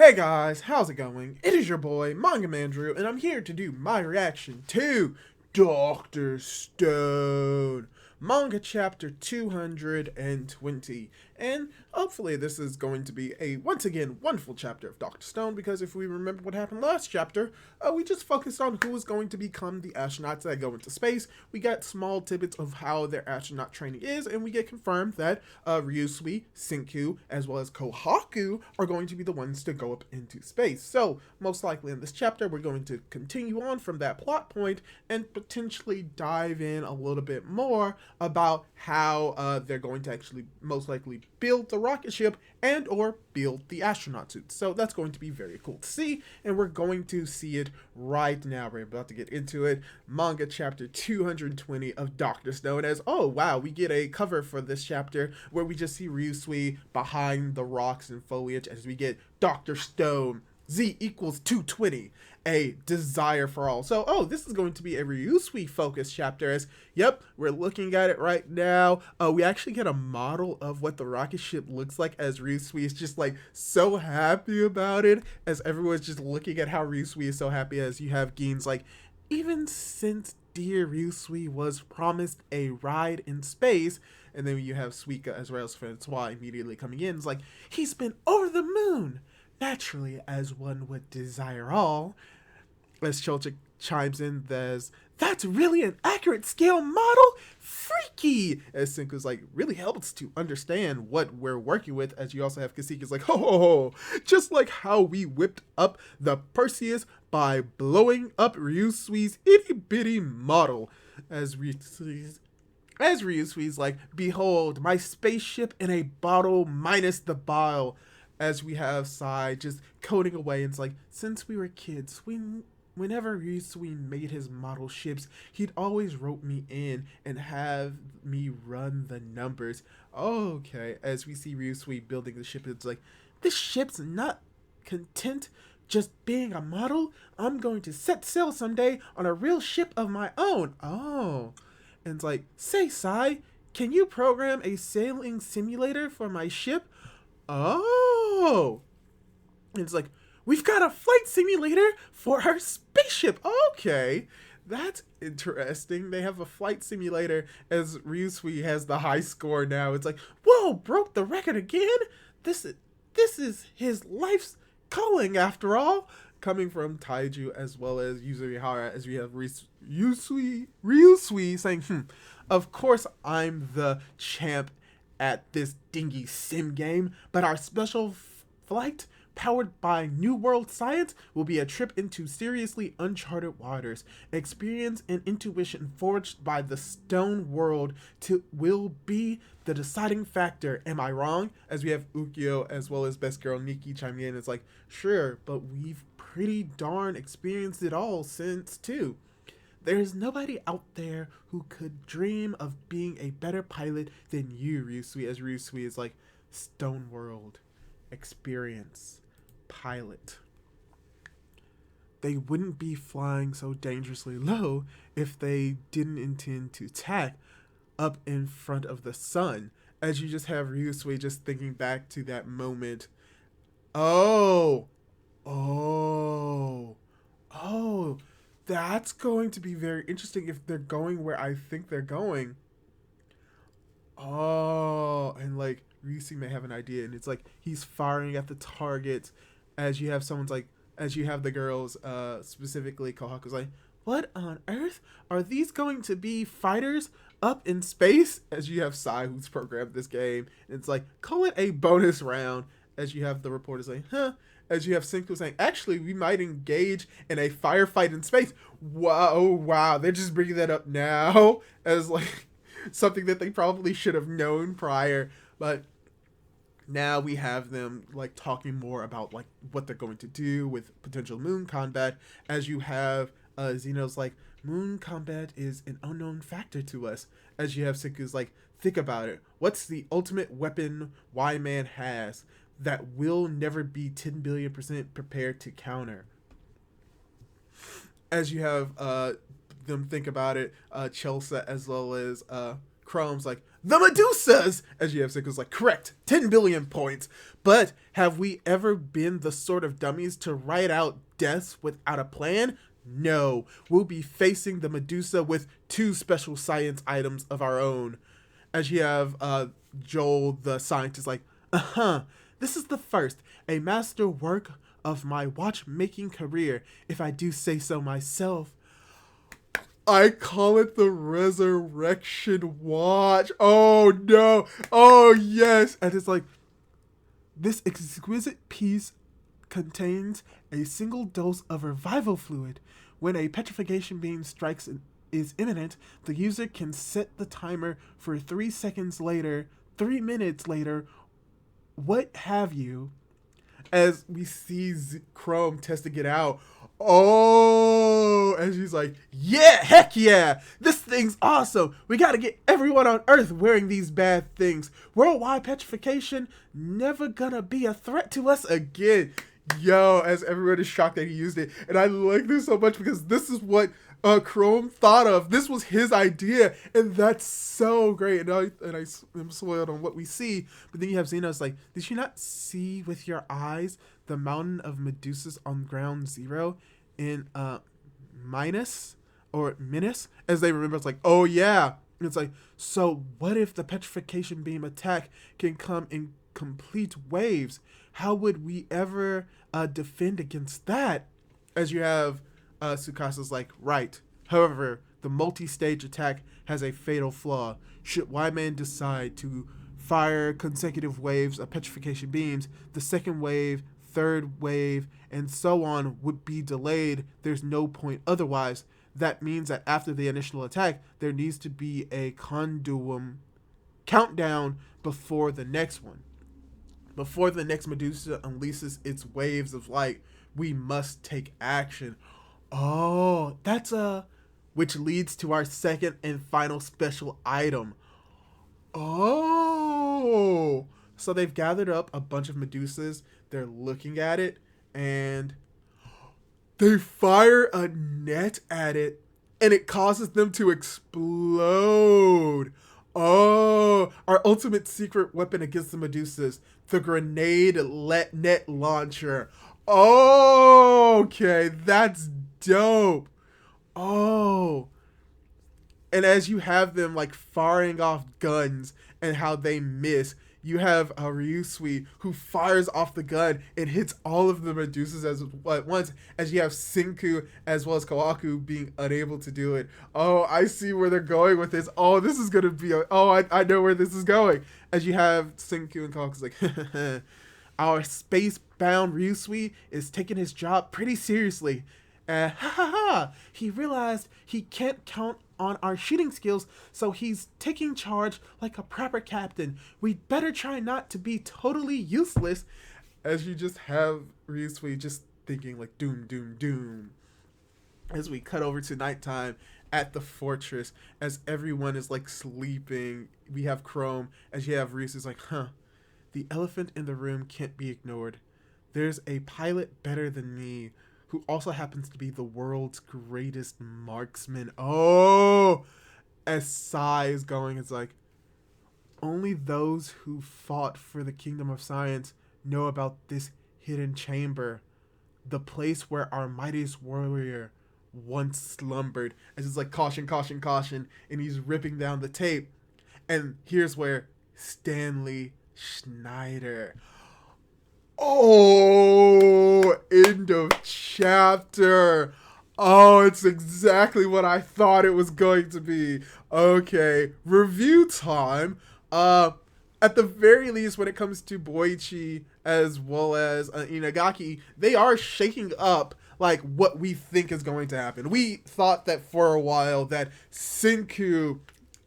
Hey guys, how's it going? It is your boy, Manga Mandrew, and I'm here to do my reaction to Dr. Stone, Manga Chapter 220. And hopefully this is going to be a, once again, wonderful chapter of Dr. Stone, because if we remember what happened last chapter, we just focused on who was going to become the astronauts that go into space. We got small tidbits of how their astronaut training is, and we get confirmed that Ryusui, Senku, as well as Kohaku are going to be the ones to go up into space. So, most likely in this chapter, we're going to continue on from that plot point and potentially dive in a little bit more about how they're going to actually most likely build the rocket ship and or build the astronaut suits. So that's going to be very cool to see, and we're going to see it right now. We're about to get into it. Manga chapter 220 of Dr. Stone, as oh wow, we get a cover for this chapter where we just see Ryusui behind the rocks and foliage as we get Dr. Stone Z equals 220, a desire for all. So, this is going to be a Ryusui focused chapter as, yep, we're looking at it right now. We actually get a model of what the rocket ship looks like as Ryusui is just like so happy about it, as everyone's just looking at how Ryusui is so happy, as you have Gein's like, even since dear Ryusui was promised a ride in space. And then you have Suika as well as Francois immediately coming in. It's like, he's been over the moon. Naturally, as one would desire all. As Cholchik chimes in, that's really an accurate scale model? Freaky! As Senku's like, really helps to understand what we're working with, as you also have Kasika's like, ho, just like how we whipped up the Perseus by blowing up Ryusui's itty bitty model. As Ryusui's like, behold, my spaceship in a bottle minus the bile. As we have Sai just coding away, and it's like, since we were kids, whenever Ryusui made his model ships, he'd always rope me in and have me run the numbers. Okay, as we see Ryusui building the ship, it's like, this ship's not content just being a model. I'm going to set sail someday on a real ship of my own. Oh, and it's like, say Sai, can you program a sailing simulator for my ship? Oh, it's like, we've got a flight simulator for our spaceship. Okay, that's interesting. They have a flight simulator, as Ryusui has the high score now. It's like, whoa, broke the record again? This is his life's calling after all. Coming from Taiju as well as Yuzurihara, as we have Ryusui saying, of course I'm the champ at this dingy sim game, but our special flight, powered by New World science, will be a trip into seriously uncharted waters. Experience and intuition forged by the stone world will be the deciding factor. Am I wrong? As we have Ukyo as well as best girl Nikki chiming in. It's like, sure, but we've pretty darn experienced it all since too. There is nobody out there who could dream of being a better pilot than you, Ryusui, as Ryusui is like, Stone World, experience, pilot. They wouldn't be flying so dangerously low if they didn't intend to tack up in front of the sun. As you just have Ryusui just thinking back to that moment. Oh, that's going to be very interesting if they're going where I think they're going. Oh, and like Ryusui may have an idea, and it's like he's firing at the target. As you have as you have the girls, specifically Kohaku's like, what on earth? Are these going to be fighters up in space? As you have Sai, who's programmed this game, and it's like, call it a bonus round. As you have the reporters like, as you have Senku saying, actually, we might engage in a firefight in space. Wow, they're just bringing that up now as like something that they probably should have known prior. But now we have them like talking more about like what they're going to do with potential moon combat. As you have Zeno's like, moon combat is an unknown factor to us. As you have Senku's like, think about it. What's the ultimate weapon Y-Man has that will never be 10 billion% prepared to counter? As you have them think about it, Chelsea as well as Chrome's like, the Medusas! As you have Senku's like, correct, 10 billion points. But have we ever been the sort of dummies to write out deaths without a plan? No. We'll be facing the Medusa with 2 special science items of our own. As you have Joel, the scientist, like, this is the first, a master work of my watchmaking career, if I do say so myself. I call it the Resurrection Watch. Oh no. Oh yes. And it's like, this exquisite piece contains a single dose of revival fluid. When a petrification beam strikes is imminent, the user can set the timer for 3 seconds later, 3 minutes later, what have you. As we see Chrome testing it out. Oh, and she's like, yeah, heck yeah, this thing's awesome. We gotta get everyone on Earth wearing these bad things. Worldwide petrification never gonna be a threat to us again. Yo, as everyone is shocked that he used it. And I like this so much because this is what Chrome thought of. This was his idea, and that's so great. And I am spoiled on what we see, but then you have Xenos like, did you not see with your eyes the mountain of Medusas on ground zero in Minus or Minus? As they remember, it's like, oh yeah. And it's like, so what if the petrification beam attack can come in complete waves? How would we ever defend against that? As you have Tsukasa's like, right. However, the multi-stage attack has a fatal flaw. Should Y-Man decide to fire consecutive waves of petrification beams, the second wave, third wave, and so on would be delayed. There's no point otherwise. That means that after the initial attack, there needs to be a continuum countdown before the next one. Before the next Medusa unleashes its waves of light, we must take action. Oh, that's which leads to our second and final special item. Oh, so they've gathered up a bunch of Medusas. They're looking at it, and they fire a net at it, and it causes them to explode. Oh, our ultimate secret weapon against the Medusas, the grenade net launcher. Oh, okay, that's dope. Oh, and as you have them like firing off guns and how they miss, you have Ryusui who fires off the gun and hits all of the Medusas at once, as you have Senku as well as Kawaku being unable to do it. Oh, I see where they're going with this. Oh, this is going to be I know where this is going. As you have Senku and Kawaku's like, our space-bound Ryusui is taking his job pretty seriously. He realized he can't count on our shooting skills, so he's taking charge like a proper captain. We'd better try not to be totally useless. As you just have Ryusui just thinking like doom, doom, doom. As we cut over to nighttime at the fortress, as everyone is like sleeping, we have Chrome, as you have Ryusui's like, the elephant in the room can't be ignored. There's a pilot better than me, who also happens to be the world's greatest marksman. Oh, as Sai is going, it's like, only those who fought for the kingdom of science know about this hidden chamber, the place where our mightiest warrior once slumbered. As it's like, caution, caution, caution, and he's ripping down the tape. And here's where Stanley Schneider. Oh, end of chapter. Oh, it's exactly what I thought it was going to be. Okay, review time. At the very least, when it comes to Boichi as well as Inagaki, they are shaking up like what we think is going to happen. We thought that for a while that Senku,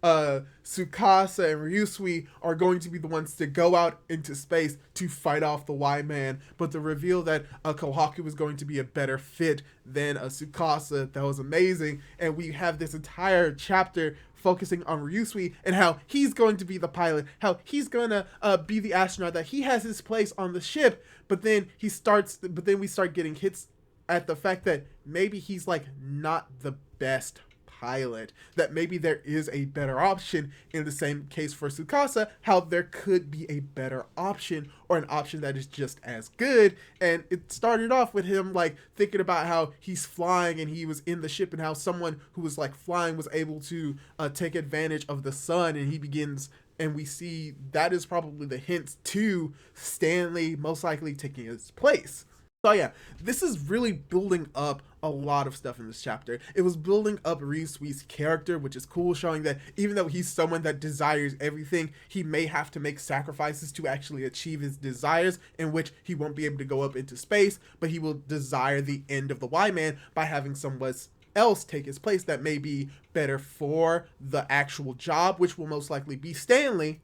Tsukasa and Ryusui are going to be the ones to go out into space to fight off the Y-Man, but the reveal that Kohaku was going to be a better fit than Tsukasa, that was amazing. And we have this entire chapter focusing on Ryusui and how he's going to be the pilot, how he's gonna be the astronaut, that he has his place on the ship, but then we start getting hits at the fact that maybe he's like not the best pilot, that maybe there is a better option. In the same case for Tsukasa, how there could be a better option, or an option that is just as good. And it started off with him like thinking about how he's flying and he was in the ship, and how someone who was like flying was able to take advantage of the sun, and he begins, and we see that is probably the hint to Stanley most likely taking his place. So yeah, this is really building up a lot of stuff in this chapter. It was building up Ryusui's character, which is cool, showing that even though he's someone that desires everything, he may have to make sacrifices to actually achieve his desires, in which he won't be able to go up into space, but he will desire the end of the Y-Man by having someone else take his place that may be better for the actual job, which will most likely be Stanley.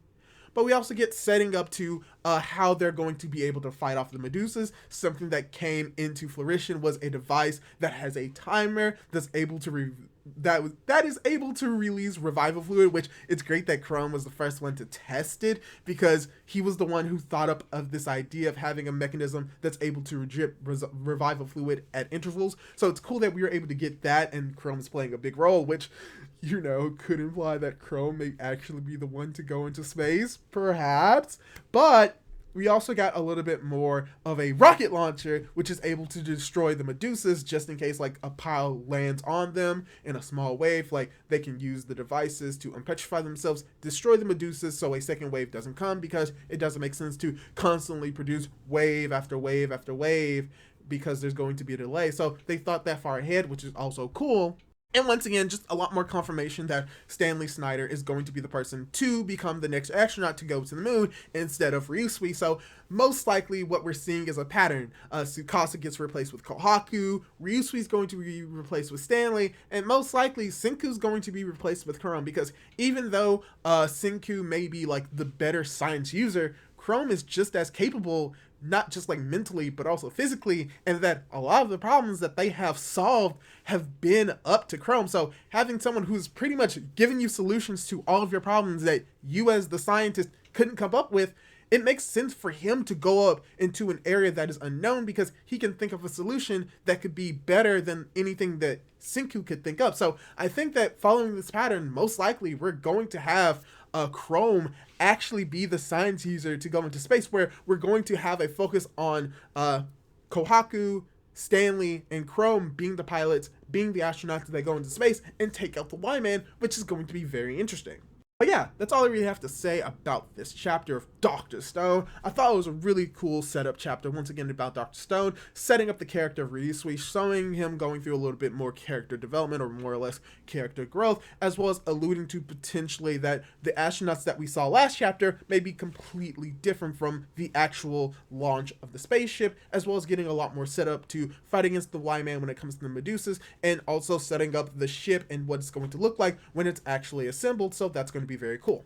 But we also get setting up to how they're going to be able to fight off the Medusas. Something that came into fruition was a device that has a timer that's able to that is able to release revival fluid, which it's great that Chrome was the first one to test it, because he was the one who thought up of this idea of having a mechanism that's able to drip revival fluid at intervals. So it's cool that we were able to get that, and Chrome is playing a big role, which, you know, could imply that Chrome may actually be the one to go into space, perhaps. But we also got a little bit more of a rocket launcher, which is able to destroy the Medusas just in case like a pile lands on them in a small wave. Like, they can use the devices to unpetrify themselves, destroy the Medusas, so a second wave doesn't come, because it doesn't make sense to constantly produce wave after wave after wave, because there's going to be a delay. So they thought that far ahead, which is also cool. And once again, just a lot more confirmation that Stanley Snyder is going to be the person to become the next astronaut to go to the moon instead of Ryusui. So most likely what we're seeing is a pattern. Tsukasa gets replaced with Kohaku, Ryusui's going to be replaced with Stanley, and most likely Senku's going to be replaced with Chrome, because even though Senku may be like the better science user, Chrome is just as capable, not just like mentally, but also physically, and that a lot of the problems that they have solved have been up to Chrome. So having someone who's pretty much giving you solutions to all of your problems that you as the scientist couldn't come up with, it makes sense for him to go up into an area that is unknown, because he can think of a solution that could be better than anything that Senku could think of. So I think that following this pattern, most likely we're going to have Chrome actually be the science user to go into space, where we're going to have a focus on Kohaku, Stanley, and Chrome being the pilots, being the astronauts that go into space and take out the Y-Man, which is going to be very interesting. But yeah, that's all I really have to say about this chapter of Dr. Stone. I thought it was a really cool setup chapter, once again, about Dr. Stone, setting up the character of Ryusui, showing him going through a little bit more character development, or more or less character growth, as well as alluding to potentially that the astronauts that we saw last chapter may be completely different from the actual launch of the spaceship, as well as getting a lot more setup to fight against the Y-Man when it comes to the Medusas, and also setting up the ship and what it's going to look like when it's actually assembled. So that's going to be very cool.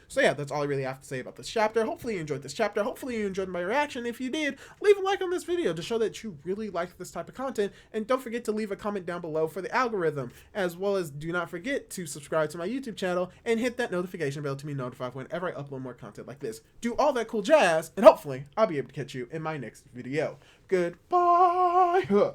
So yeah, that's all I really have to say about this chapter. Hopefully you enjoyed this chapter. Hopefully you enjoyed my reaction. If you did, leave a like on this video to show that you really like this type of content. And don't forget to leave a comment down below for the algorithm, as well as do not forget to subscribe to my YouTube channel and hit that notification bell to be notified whenever I upload more content like this. Do all that cool jazz, and hopefully I'll be able to catch you in my next video. Goodbye!